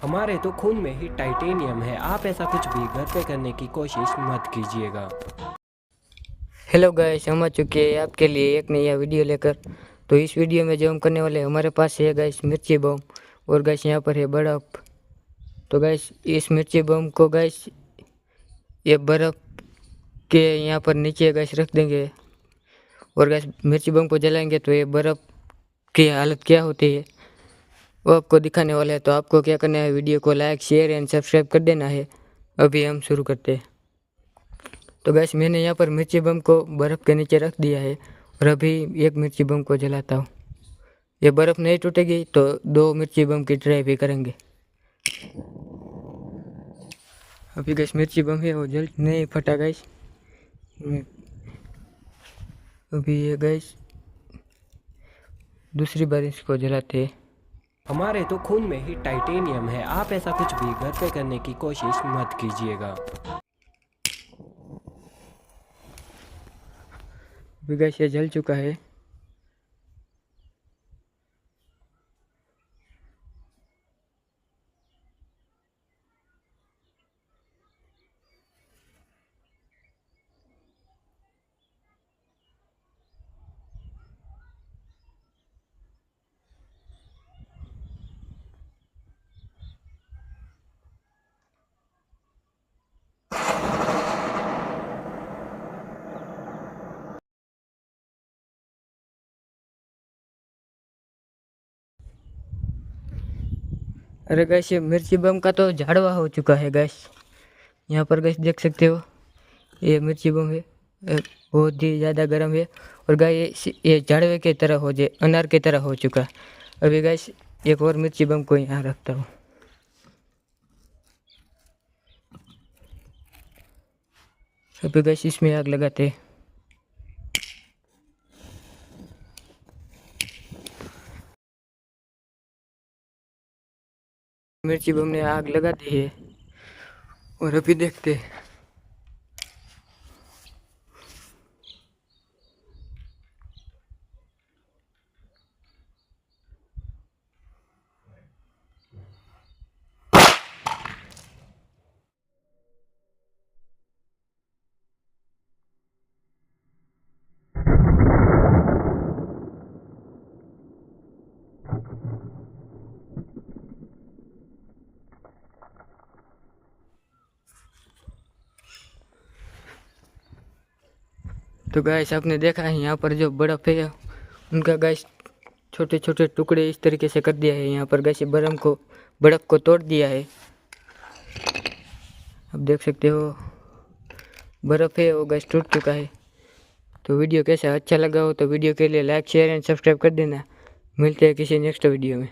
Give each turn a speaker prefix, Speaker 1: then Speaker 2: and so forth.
Speaker 1: हमारे तो खून में ही टाइटेनियम है। आप ऐसा कुछ भी घर पे करने की कोशिश मत कीजिएगा।
Speaker 2: हेलो गाइस, हम आ चुके हैं आपके लिए एक नया वीडियो लेकर। तो इस वीडियो में जो हम करने वाले हैं, हमारे पास है गाइस मिर्ची बम और गाइस यहाँ पर है बर्फ़। तो गाइस इस मिर्ची बम को गाइस ये बर्फ़ के यहाँ पर नीचे गाइस रख देंगे और गाइस मिर्ची बम को जलाएंगे तो ये बर्फ़ की हालत क्या होती है वो आपको दिखाने वाला है। तो आपको क्या करना है, वीडियो को लाइक शेयर एंड सब्सक्राइब कर देना है। अभी हम शुरू करते हैं। तो गैस मैंने यहाँ पर मिर्ची बम को बर्फ़ के नीचे रख दिया है और अभी एक मिर्ची बम को जलाता हूँ। ये बर्फ़ नहीं टूटेगी तो 2 मिर्ची बम की ट्राई भी करेंगे। अभी गैस मिर्ची बम है वो जल नहीं फटा गैस। अभी ये गैस दूसरी बार इसको जलाते हैं।
Speaker 1: हमारे तो खून में ही टाइटेनियम है। आप ऐसा कुछ भी घर पे करने की कोशिश मत कीजिएगा।
Speaker 2: अभी गैस ये जल चुका है। अरे गैस ये मिर्ची बम का तो झाड़वा हो चुका है गैस। यहाँ पर गैस देख सकते हो, ये मिर्ची बम है, बहुत ही ज़्यादा गर्म है और गाइस ये झाड़वे की तरह हो जाए, अनार की तरह हो चुका है। अभी गैस एक और मिर्ची बम को यहाँ रखता हूँ। अभी गैस इसमें आग लगाते हैं। मिर्ची बम ने आग लगा दी है और अभी देखते हैं। तो गैस आपने देखा है यहाँ पर जो बर्फ़ है उनका गैस छोटे छोटे टुकड़े इस तरीके से कर दिया है। यहाँ पर गैस बर्फ़ को तोड़ दिया है। आप देख सकते हो बर्फ़ है वो गैस टूट चुका है। तो वीडियो कैसा अच्छा लगा हो तो वीडियो के लिए लाइक शेयर एंड सब्सक्राइब कर देना। मिलते हैं किसी नेक्स्ट वीडियो में।